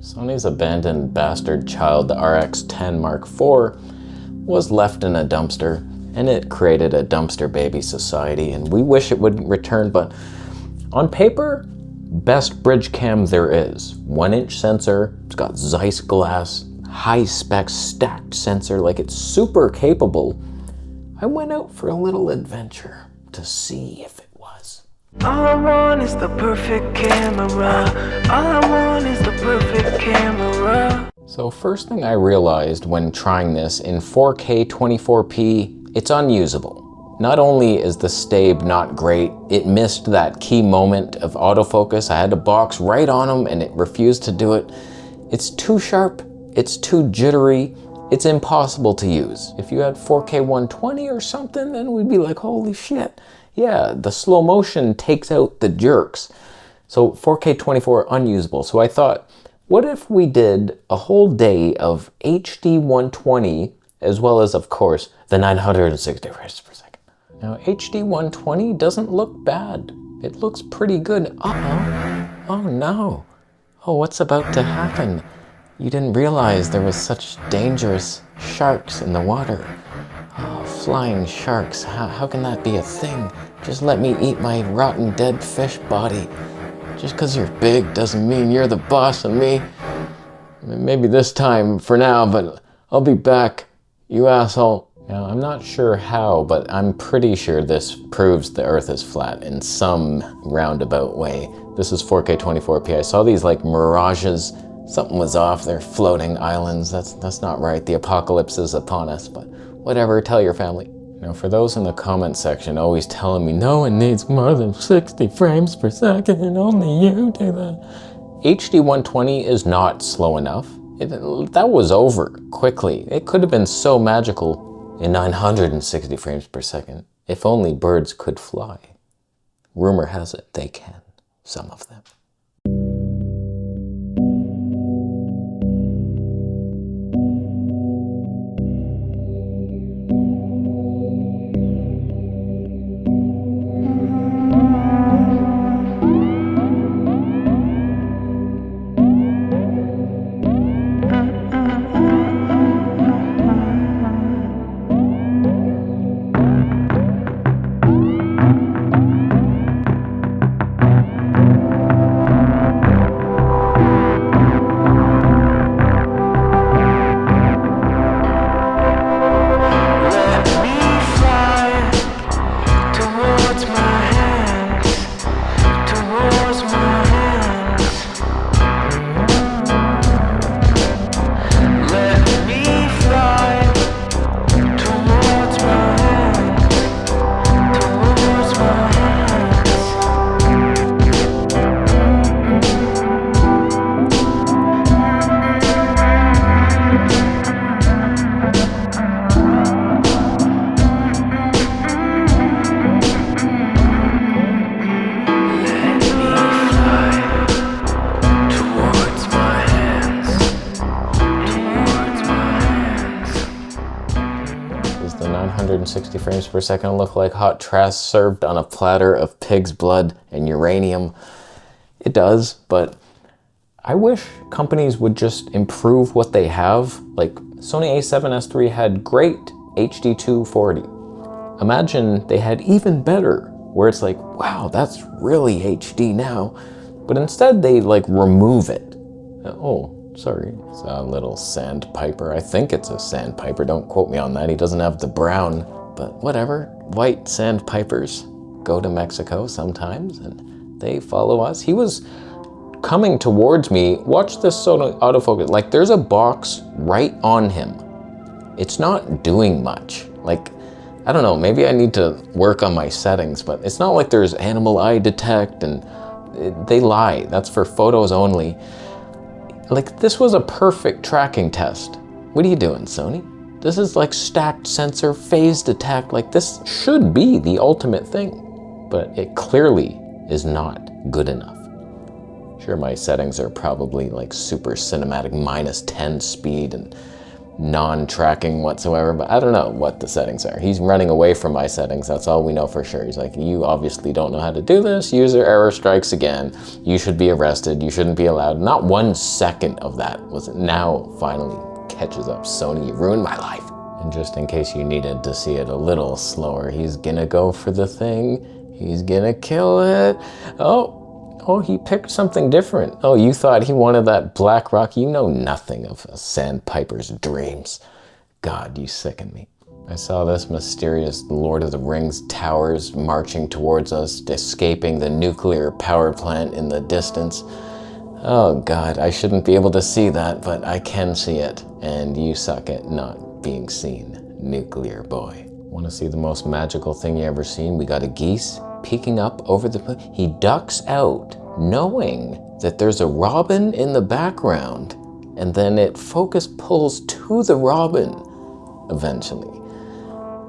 Sony's abandoned bastard child, the RX10 IV, was left in a dumpster, and it created a dumpster baby society, and we wish it would return, but on paper, best bridge cam there is. 1-inch sensor, it's got Zeiss glass, high spec stacked sensor, like it's super capable. I went out for a little adventure to see if it was. All I want is the perfect camera. All I want is the perfect camera. So first thing I realized when trying this in 4K 24p, it's unusable. Not only is the stabe not great, it missed that key moment of autofocus. I had to box right on them and it refused to do it. It's too sharp, it's too jittery, it's impossible to use. If you had 4K 120 or something, then we'd be like, holy shit. Yeah, the slow motion takes out the jerks. So 4K 24 unusable. So I thought, what if we did a whole day of HD 120 as well as, of course, the 960 frames per second. Now, HD 120 doesn't look bad. It looks pretty good. Uh-oh. Oh no. Oh, what's about to happen? You didn't realize there was such dangerous sharks in the water. Oh, flying sharks. How can that be a thing? Just let me eat my rotten dead fish body. Just because you're big doesn't mean you're the boss of me. Maybe this time for now, but I'll be back, you asshole. Now, I'm not sure how, but I'm pretty sure this proves the Earth is flat in some roundabout way. This is 4K 24p. I saw these like mirages. Something was off. They're floating islands. That's not right. The apocalypse is upon us, but whatever, tell your family. Now, for those in the comment section always telling me, no one needs more than 60 frames per second, and only you do that. HD 120 is not slow enough. That was over quickly. It could have been so magical in 960 frames per second. If only birds could fly. Rumor has it they can, some of them. The 960 frames per second look like hot trash served on a platter of pig's blood and uranium. It does, but I wish companies would just improve what they have. Like Sony a7S III had great HD 240. Imagine they had even better, where it's like, wow, that's really HD now. But instead they like remove it. Oh, sorry, it's a little sandpiper. I think it's a sandpiper, don't quote me on that. He doesn't have the brown, but whatever. White sandpipers go to Mexico sometimes and they follow us. He was coming towards me. Watch this Sony autofocus. Like there's a box right on him. It's not doing much. Like, I don't know, maybe I need to work on my settings, but it's not like there's animal eye detect and they lie. That's for photos only. Like, this was a perfect tracking test. What are you doing, Sony? This is like stacked sensor, phase detect. Like, this should be the ultimate thing, but it clearly is not good enough. Sure, my settings are probably like super cinematic -10 speed, and non-tracking whatsoever, but I don't know what the settings are. He's running away from my settings, that's all we know for sure. He's like, you obviously don't know how to do this, user error strikes again, you should be arrested, you shouldn't be allowed. Not 1 second of that was now finally catches up. Sony, you ruined my life. And just in case you needed to see it a little slower, he's gonna go for the thing, he's gonna kill it. Oh, he picked something different. Oh, you thought he wanted that black rock? You know nothing of a sandpiper's dreams. God, you sicken me. I saw this mysterious Lord of the Rings towers marching towards us, escaping the nuclear power plant in the distance. Oh God, I shouldn't be able to see that, but I can see it. And you suck at not being seen, nuclear boy. Want to see the most magical thing you ever seen? We got a geese peeking up over the... He ducks out knowing that there's a robin in the background, and then it focus pulls to the robin eventually.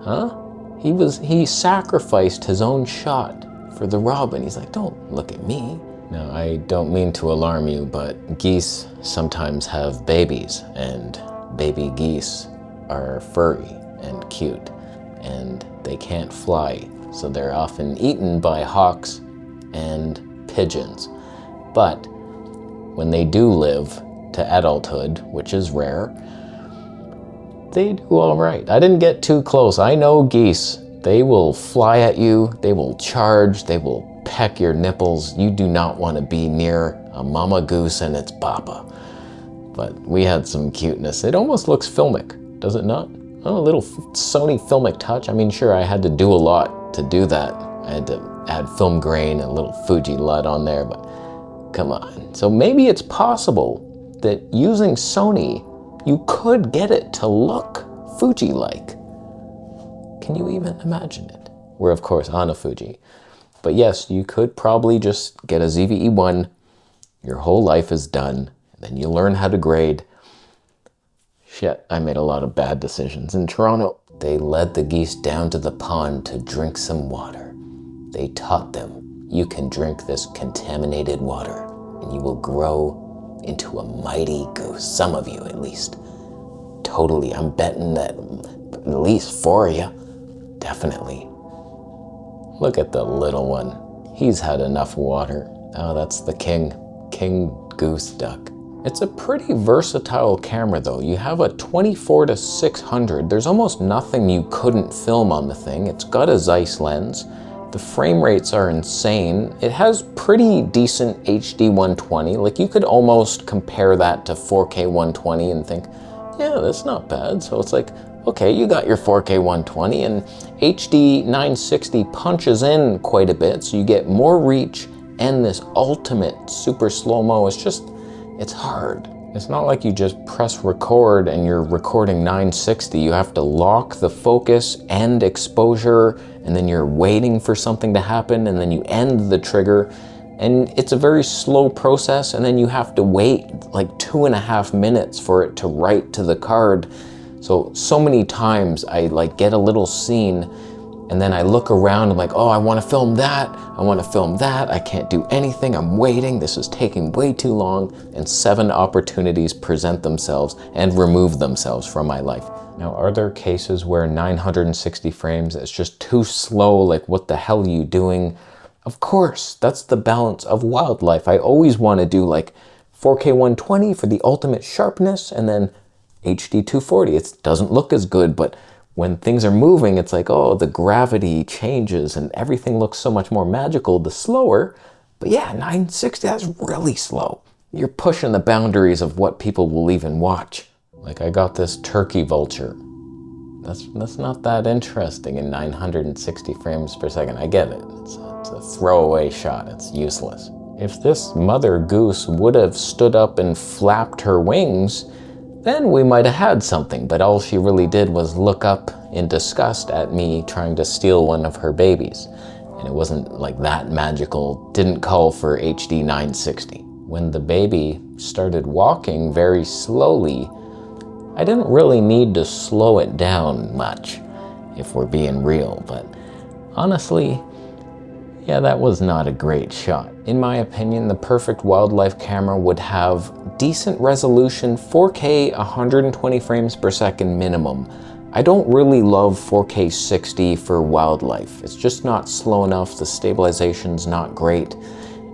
Huh? He sacrificed his own shot for the robin. He's like, don't look at me. Now, I don't mean to alarm you, but geese sometimes have babies, and baby geese are furry and cute, and they can't fly. So they're often eaten by hawks and pigeons. But when they do live to adulthood, which is rare, they do all right. I didn't get too close. I know geese. They will fly at you, they will charge, they will peck your nipples. You do not want to be near a mama goose and its papa. But we had some cuteness. It almost looks filmic, does it not? Oh, a little Sony Filmic touch. I mean, sure, I had to do a lot to do that. I had to add film grain and a little Fuji LUT on there, but come on. So maybe it's possible that using Sony, you could get it to look Fuji-like. Can you even imagine it? We're of course on a Fuji. But yes, you could probably just get a ZVE1, your whole life is done, and then you learn how to grade. Shit, I made a lot of bad decisions in Toronto. They led the geese down to the pond to drink some water. They taught them, you can drink this contaminated water and you will grow into a mighty goose. Some of you at least. Totally, I'm betting that at least 4 of you. Definitely. Look at the little one. He's had enough water. Oh, that's the king goose duck. It's a pretty versatile camera though. You have a 24-600. There's almost nothing you couldn't film on the thing. It's got a Zeiss lens. The frame rates are insane. It has pretty decent HD 120. Like you could almost compare that to 4K 120 and think, yeah, that's not bad. So it's like, okay, you got your 4K 120 and HD 960 punches in quite a bit. So you get more reach and this ultimate super slow-mo. It's hard. It's not like you just press record and you're recording 960. You have to lock the focus and exposure, and then you're waiting for something to happen, and then you end the trigger. And it's a very slow process, and then you have to wait like 2.5 minutes for it to write to the card. So many times I like get a little scene, and then I look around, I'm like, oh, I want to film that. I want to film that. I can't do anything. I'm waiting. This is taking way too long. And 7 opportunities present themselves and remove themselves from my life. Now, are there cases where 960 frames is just too slow? Like, what the hell are you doing? Of course, that's the balance of wildlife. I always want to do like 4K 120 for the ultimate sharpness, and then HD 240. It doesn't look as good, but when things are moving, it's like, oh, the gravity changes and everything looks so much more magical the slower. But yeah, 960, that's really slow. You're pushing the boundaries of what people will even watch. Like I got this turkey vulture. That's not that interesting in 960 frames per second. I get it. It's a throwaway shot. It's useless. If this mother goose would have stood up and flapped her wings, then we might have had something, but all she really did was look up in disgust at me trying to steal one of her babies. And it wasn't like that magical, didn't call for HD 960. When the baby started walking very slowly, I didn't really need to slow it down much, if we're being real, but honestly, Yeah, that was not a great shot. In my opinion, the perfect wildlife camera would have decent resolution, 4K 120 frames per second minimum. I don't really love 4K 60 for wildlife. It's just not slow enough, the stabilization's not great.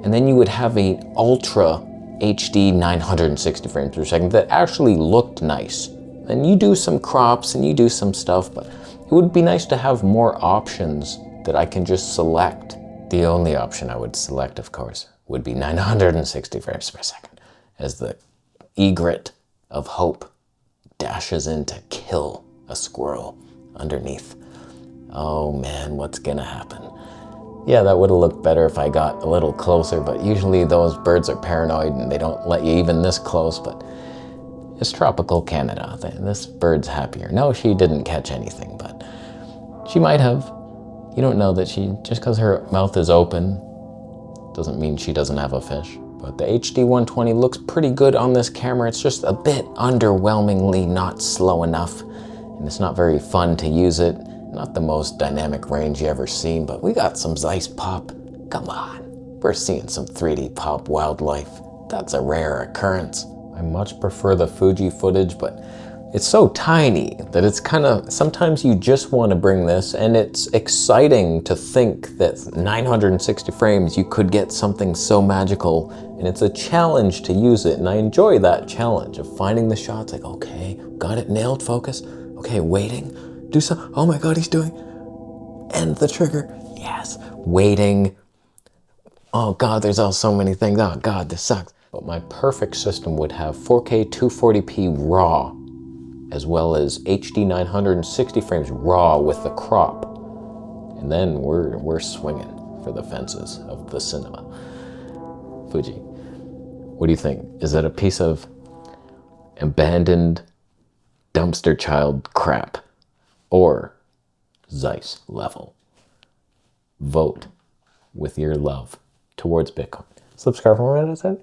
And then you would have a ultra HD 960 frames per second that actually looked nice. And you do some crops and you do some stuff, but it would be nice to have more options that I can just select. The only option I would select, of course, would be 960 frames per second, as the egret of hope dashes in to kill a squirrel underneath. Oh man, what's gonna happen? Yeah, that would have looked better if I got a little closer, but usually those birds are paranoid and they don't let you even this close, but it's tropical Canada. This bird's happier. No, she didn't catch anything, but she might have. You don't know that just because her mouth is open, doesn't mean she doesn't have a fish. But the HD 120 looks pretty good on this camera. It's just a bit underwhelmingly not slow enough, and it's not very fun to use it. Not the most dynamic range you ever seen, but we got some Zeiss pop. Come on, we're seeing some 3D pop wildlife. That's a rare occurrence. I much prefer the Fuji footage, but it's so tiny that it's kind of, sometimes you just want to bring this, and it's exciting to think that 960 frames you could get something so magical, and it's a challenge to use it, and I enjoy that challenge of finding the shots, like, okay, got it nailed, focus, okay, waiting, do some, oh my god, he's doing, and the trigger, yes, waiting, oh god, there's all so many things, oh god, this sucks. But my perfect system would have 4K 240p RAW, as well as HD 960 frames RAW with the crop. And then we're swinging for the fences of the cinema. Fuji, what do you think? Is that a piece of abandoned dumpster child crap or Zeiss level? Vote with your love towards Bitcoin. Subscribe for more, as I said.